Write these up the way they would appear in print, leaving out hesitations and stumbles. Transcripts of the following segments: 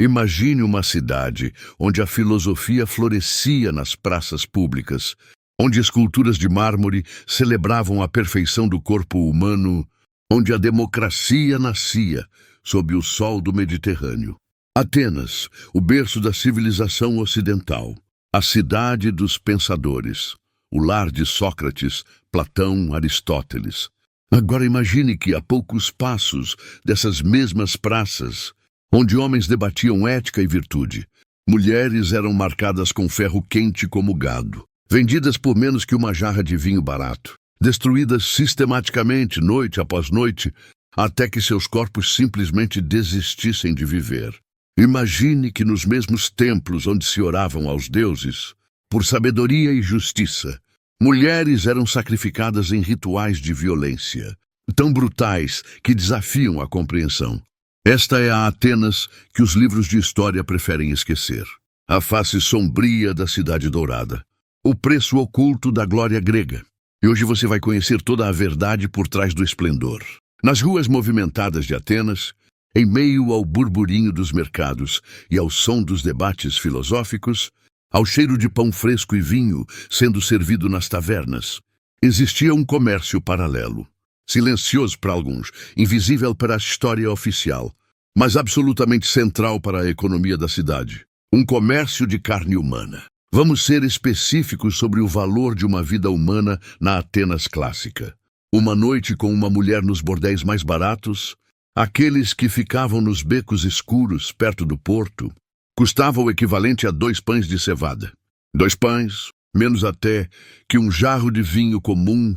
Imagine uma cidade onde a filosofia florescia nas praças públicas, onde esculturas de mármore celebravam a perfeição do corpo humano, onde a democracia nascia sob o sol do Mediterrâneo. Atenas, o berço da civilização ocidental, a cidade dos pensadores, o lar de Sócrates, Platão, Aristóteles. Agora imagine que a poucos passos dessas mesmas praças, onde homens debatiam ética e virtude, mulheres eram marcadas com ferro quente como gado, vendidas por menos que uma jarra de vinho barato, destruídas sistematicamente, noite após noite, até que seus corpos simplesmente desistissem de viver. Imagine que nos mesmos templos onde se oravam aos deuses, por sabedoria e justiça, mulheres eram sacrificadas em rituais de violência, tão brutais que desafiam a compreensão. Esta é a Atenas que os livros de história preferem esquecer. A face sombria da cidade dourada. O preço oculto da glória grega. E hoje você vai conhecer toda a verdade por trás do esplendor. Nas ruas movimentadas de Atenas, em meio ao burburinho dos mercados e ao som dos debates filosóficos, ao cheiro de pão fresco e vinho sendo servido nas tavernas, existia um comércio paralelo. Silencioso para alguns, invisível para a história oficial, mas absolutamente central para a economia da cidade. Um comércio de carne humana. Vamos ser específicos sobre o valor de uma vida humana na Atenas clássica. Uma noite com uma mulher nos bordéis mais baratos, aqueles que ficavam nos becos escuros perto do porto, custava o equivalente a 2 pães de cevada. 2 pães, menos até que um jarro de vinho comum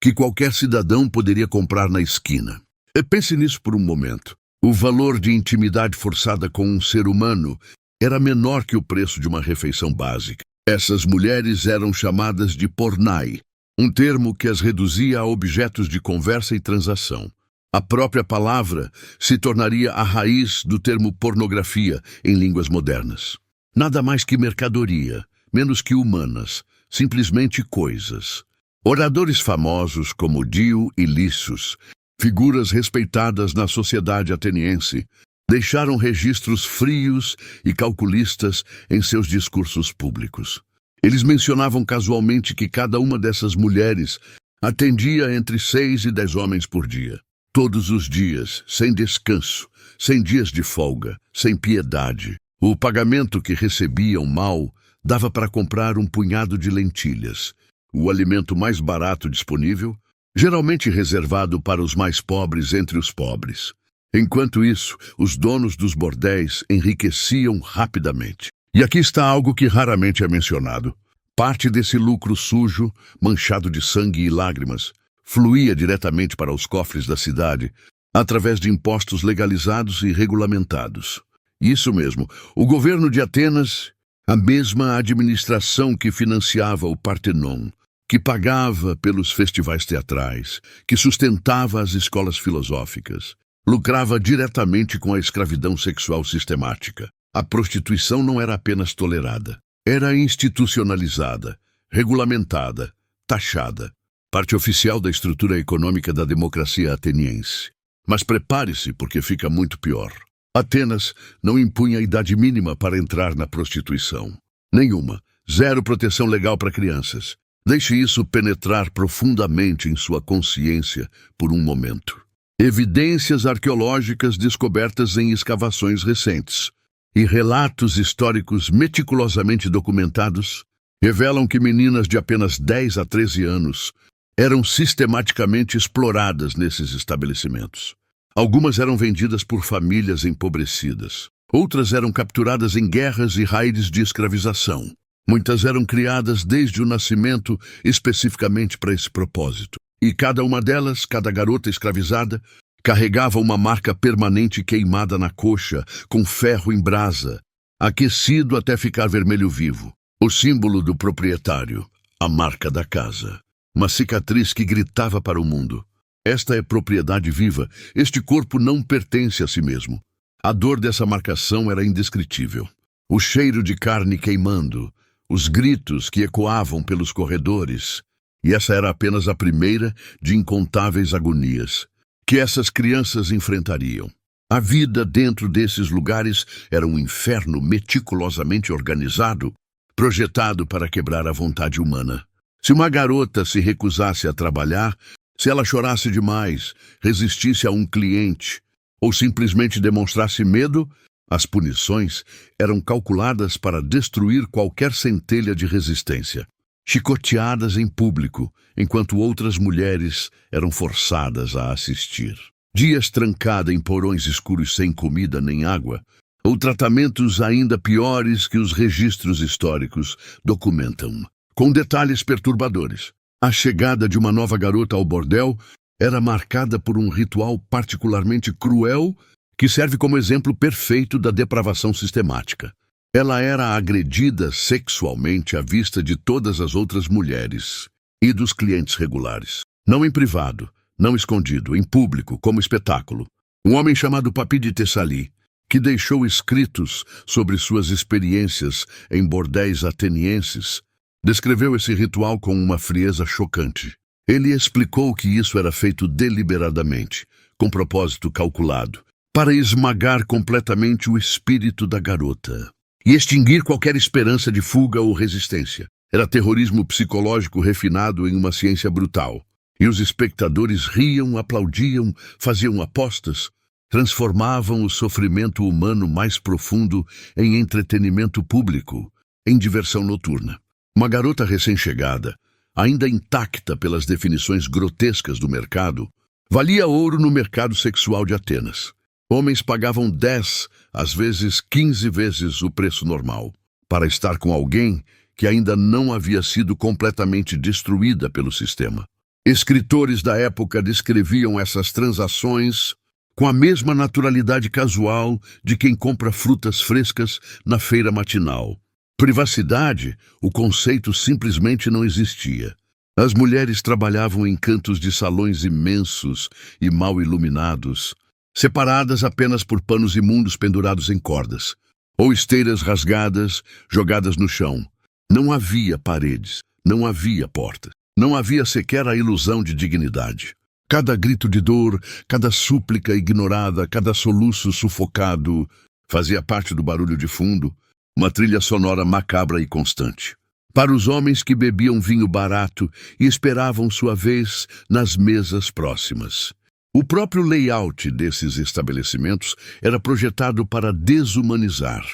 que qualquer cidadão poderia comprar na esquina. Pense nisso por um momento. O valor de intimidade forçada com um ser humano era menor que o preço de uma refeição básica. Essas mulheres eram chamadas de pornai, um termo que as reduzia a objetos de conversa e transação. A própria palavra se tornaria a raiz do termo pornografia em línguas modernas. Nada mais que mercadoria, menos que humanas, simplesmente coisas. Oradores famosos como Dio e Lissus, figuras respeitadas na sociedade ateniense, deixaram registros frios e calculistas em seus discursos públicos. Eles mencionavam casualmente que cada uma dessas mulheres atendia entre 6 e 10 homens por dia. Todos os dias, sem descanso, sem dias de folga, sem piedade. O pagamento que recebiam mal dava para comprar um punhado de lentilhas, o alimento mais barato disponível, geralmente reservado para os mais pobres entre os pobres. Enquanto isso, os donos dos bordéis enriqueciam rapidamente. E aqui está algo que raramente é mencionado. Parte desse lucro sujo, manchado de sangue e lágrimas, fluía diretamente para os cofres da cidade, através de impostos legalizados e regulamentados. Isso mesmo, o governo de Atenas, a mesma administração que financiava o Partenon, que pagava pelos festivais teatrais, que sustentava as escolas filosóficas, lucrava diretamente com a escravidão sexual sistemática. A prostituição não era apenas tolerada, era institucionalizada, regulamentada, taxada. Parte oficial da estrutura econômica da democracia ateniense. Mas prepare-se, porque fica muito pior. Atenas não impunha idade mínima para entrar na prostituição. Nenhuma. 0 proteção legal para crianças. Deixe isso penetrar profundamente em sua consciência por um momento. Evidências arqueológicas descobertas em escavações recentes e relatos históricos meticulosamente documentados revelam que meninas de apenas 10 a 13 anos eram sistematicamente exploradas nesses estabelecimentos. Algumas eram vendidas por famílias empobrecidas. Outras eram capturadas em guerras e raids de escravização. Muitas eram criadas desde o nascimento especificamente para esse propósito. E cada uma delas, cada garota escravizada, carregava uma marca permanente queimada na coxa, com ferro em brasa, aquecido até ficar vermelho vivo. O símbolo do proprietário, a marca da casa. Uma cicatriz que gritava para o mundo. Esta é propriedade viva, este corpo não pertence a si mesmo. A dor dessa marcação era indescritível. O cheiro de carne queimando, os gritos que ecoavam pelos corredores. E essa era apenas a primeira de incontáveis agonias que essas crianças enfrentariam. A vida dentro desses lugares era um inferno meticulosamente organizado, projetado para quebrar a vontade humana. Se uma garota se recusasse a trabalhar, se ela chorasse demais, resistisse a um cliente ou simplesmente demonstrasse medo, as punições eram calculadas para destruir qualquer centelha de resistência. Chicoteadas em público, enquanto outras mulheres eram forçadas a assistir. Dias trancada em porões escuros sem comida nem água, ou tratamentos ainda piores que os registros históricos documentam. Com detalhes perturbadores, a chegada de uma nova garota ao bordel era marcada por um ritual particularmente cruel que serve como exemplo perfeito da depravação sistemática. Ela era agredida sexualmente à vista de todas as outras mulheres e dos clientes regulares. Não em privado, não escondido, em público, como espetáculo. Um homem chamado Papi de Tessali, que deixou escritos sobre suas experiências em bordéis atenienses, descreveu esse ritual com uma frieza chocante. Ele explicou que isso era feito deliberadamente, com propósito calculado, para esmagar completamente o espírito da garota e extinguir qualquer esperança de fuga ou resistência. Era terrorismo psicológico refinado em uma ciência brutal. E os espectadores riam, aplaudiam, faziam apostas, transformavam o sofrimento humano mais profundo em entretenimento público, em diversão noturna. Uma garota recém-chegada, ainda intacta pelas definições grotescas do mercado, valia ouro no mercado sexual de Atenas. Homens pagavam 10, às vezes 15 vezes o preço normal, para estar com alguém que ainda não havia sido completamente destruída pelo sistema. Escritores da época descreviam essas transações com a mesma naturalidade casual de quem compra frutas frescas na feira matinal. Privacidade, o conceito simplesmente não existia. As mulheres trabalhavam em cantos de salões imensos e mal iluminados, separadas apenas por panos imundos pendurados em cordas, ou esteiras rasgadas jogadas no chão. Não havia paredes, não havia portas, não havia sequer a ilusão de dignidade. Cada grito de dor, cada súplica ignorada, cada soluço sufocado fazia parte do barulho de fundo, uma trilha sonora macabra e constante. Para os homens que bebiam vinho barato e esperavam sua vez nas mesas próximas. O próprio layout desses estabelecimentos era projetado para desumanizar,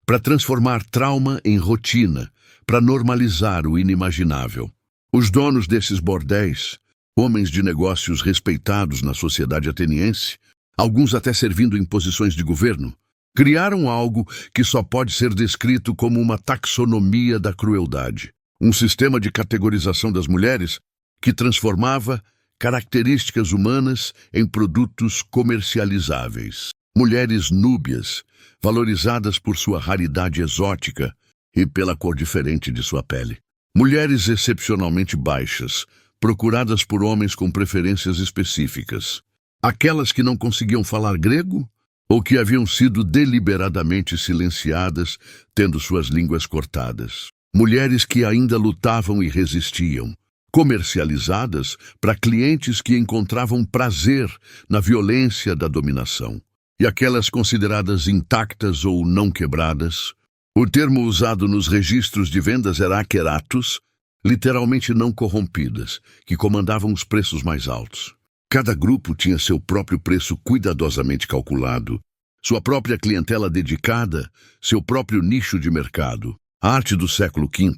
para transformar trauma em rotina, para normalizar o inimaginável. Os donos desses bordéis, homens de negócios respeitados na sociedade ateniense, alguns até servindo em posições de governo, criaram algo que só pode ser descrito como uma taxonomia da crueldade. Um sistema de categorização das mulheres que transformava características humanas em produtos comercializáveis. Mulheres núbias, valorizadas por sua raridade exótica e pela cor diferente de sua pele. Mulheres excepcionalmente baixas, procuradas por homens com preferências específicas. Aquelas que não conseguiam falar grego ou que haviam sido deliberadamente silenciadas, tendo suas línguas cortadas. Mulheres que ainda lutavam e resistiam, comercializadas para clientes que encontravam prazer na violência da dominação. E aquelas consideradas intactas ou não quebradas. O termo usado nos registros de vendas era akeratos, literalmente não corrompidas, que comandavam os preços mais altos. Cada grupo tinha seu próprio preço cuidadosamente calculado, sua própria clientela dedicada, seu próprio nicho de mercado. A arte do século V,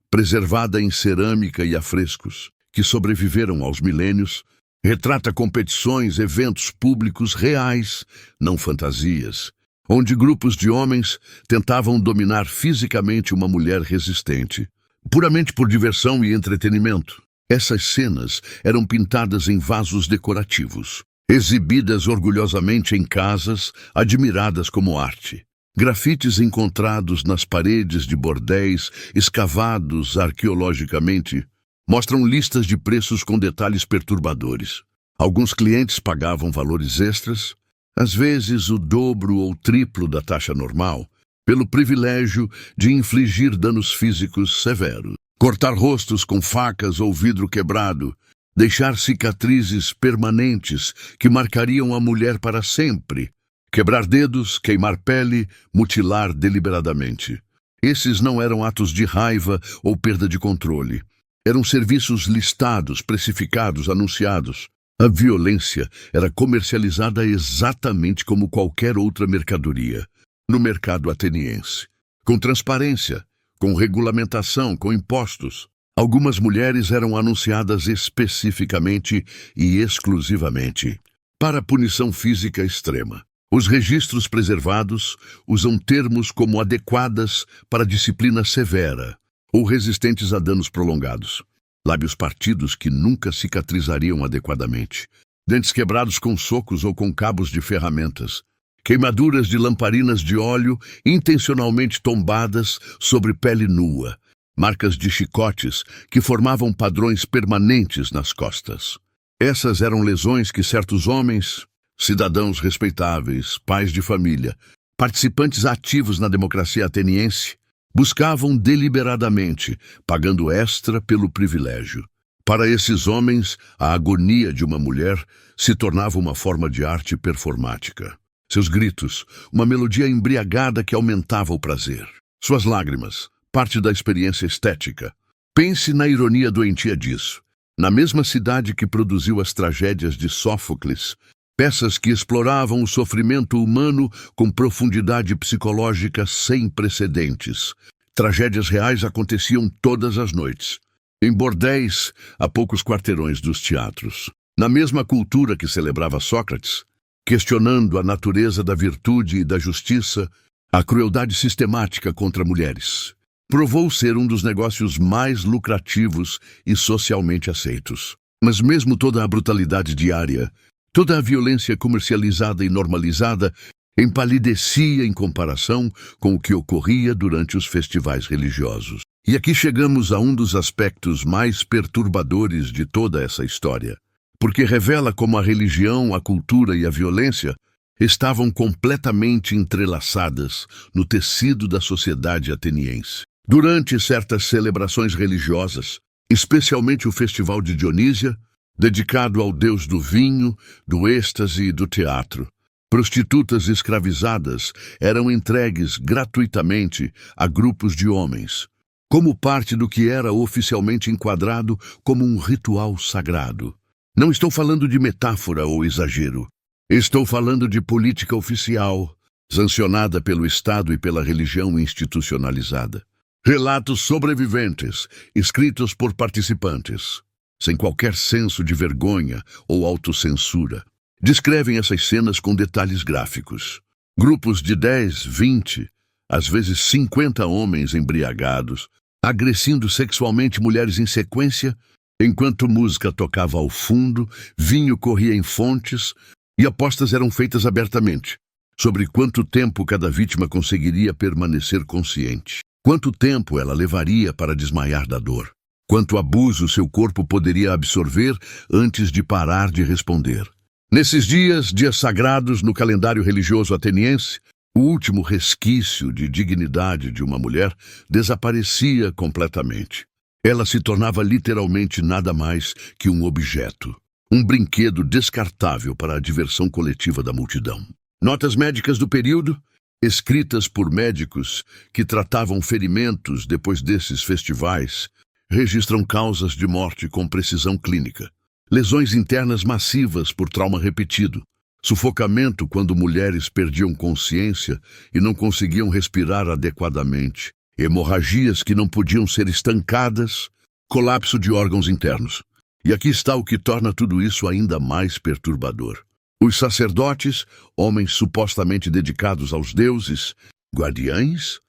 preservada em cerâmica e afrescos, que sobreviveram aos milênios, retrata competições, eventos públicos reais, não fantasias, onde grupos de homens tentavam dominar fisicamente uma mulher resistente, puramente por diversão e entretenimento. Essas cenas eram pintadas em vasos decorativos, exibidas orgulhosamente em casas, admiradas como arte. Grafites encontrados nas paredes de bordéis, escavados arqueologicamente, mostram listas de preços com detalhes perturbadores. Alguns clientes pagavam valores extras, às vezes o dobro ou triplo da taxa normal, pelo privilégio de infligir danos físicos severos. Cortar rostos com facas ou vidro quebrado, deixar cicatrizes permanentes que marcariam a mulher para sempre, Quebrar dedos, queimar pele, mutilar deliberadamente. Esses não eram atos de raiva ou perda de controle. Eram serviços listados, precificados, anunciados. A violência era comercializada exatamente como qualquer outra mercadoria, no mercado ateniense. Com transparência, com regulamentação, com impostos. Algumas mulheres eram anunciadas especificamente e exclusivamente para punição física extrema. Os registros preservados usam termos como adequadas para disciplina severa ou resistentes a danos prolongados. Lábios partidos que nunca cicatrizariam adequadamente. Dentes quebrados com socos ou com cabos de ferramentas. Queimaduras de lamparinas de óleo intencionalmente tombadas sobre pele nua. Marcas de chicotes que formavam padrões permanentes nas costas. Essas eram lesões que certos homens, cidadãos respeitáveis, pais de família, participantes ativos na democracia ateniense, buscavam deliberadamente, pagando extra pelo privilégio. Para esses homens, a agonia de uma mulher se tornava uma forma de arte performática. Seus gritos, uma melodia embriagada que aumentava o prazer. Suas lágrimas, parte da experiência estética. Pense na ironia doentia disso. Na mesma cidade que produziu as tragédias de Sófocles, peças que exploravam o sofrimento humano com profundidade psicológica sem precedentes. Tragédias reais aconteciam todas as noites, em bordéis a poucos quarteirões dos teatros. Na mesma cultura que celebrava Sócrates, questionando a natureza da virtude e da justiça, a crueldade sistemática contra mulheres provou ser um dos negócios mais lucrativos e socialmente aceitos. Mas mesmo toda a brutalidade diária, toda a violência comercializada e normalizada empalidecia em comparação com o que ocorria durante os festivais religiosos. E aqui chegamos a um dos aspectos mais perturbadores de toda essa história, porque revela como a religião, a cultura e a violência estavam completamente entrelaçadas no tecido da sociedade ateniense. Durante certas celebrações religiosas, especialmente o Festival de Dionísia, dedicado ao deus do vinho, do êxtase e do teatro, prostitutas escravizadas eram entregues gratuitamente a grupos de homens, como parte do que era oficialmente enquadrado como um ritual sagrado. Não estou falando de metáfora ou exagero. Estou falando de política oficial, sancionada pelo Estado e pela religião institucionalizada. Relatos sobreviventes, escritos por participantes, sem qualquer senso de vergonha ou autocensura, descrevem essas cenas com detalhes gráficos. Grupos de 10, 20, às vezes 50 homens embriagados, agredindo sexualmente mulheres em sequência, enquanto música tocava ao fundo, vinho corria em fontes e apostas eram feitas abertamente sobre quanto tempo cada vítima conseguiria permanecer consciente. Quanto tempo ela levaria para desmaiar da dor? Quanto abuso seu corpo poderia absorver antes de parar de responder? Nesses dias sagrados no calendário religioso ateniense, o último resquício de dignidade de uma mulher desaparecia completamente. Ela se tornava literalmente nada mais que um objeto, um brinquedo descartável para a diversão coletiva da multidão. Notas médicas do período, escritas por médicos que tratavam ferimentos depois desses festivais, registram causas de morte com precisão clínica, lesões internas massivas por trauma repetido, sufocamento quando mulheres perdiam consciência e não conseguiam respirar adequadamente, hemorragias que não podiam ser estancadas, colapso de órgãos internos. E aqui está o que torna tudo isso ainda mais perturbador. Os sacerdotes, homens supostamente dedicados aos deuses, guardiães,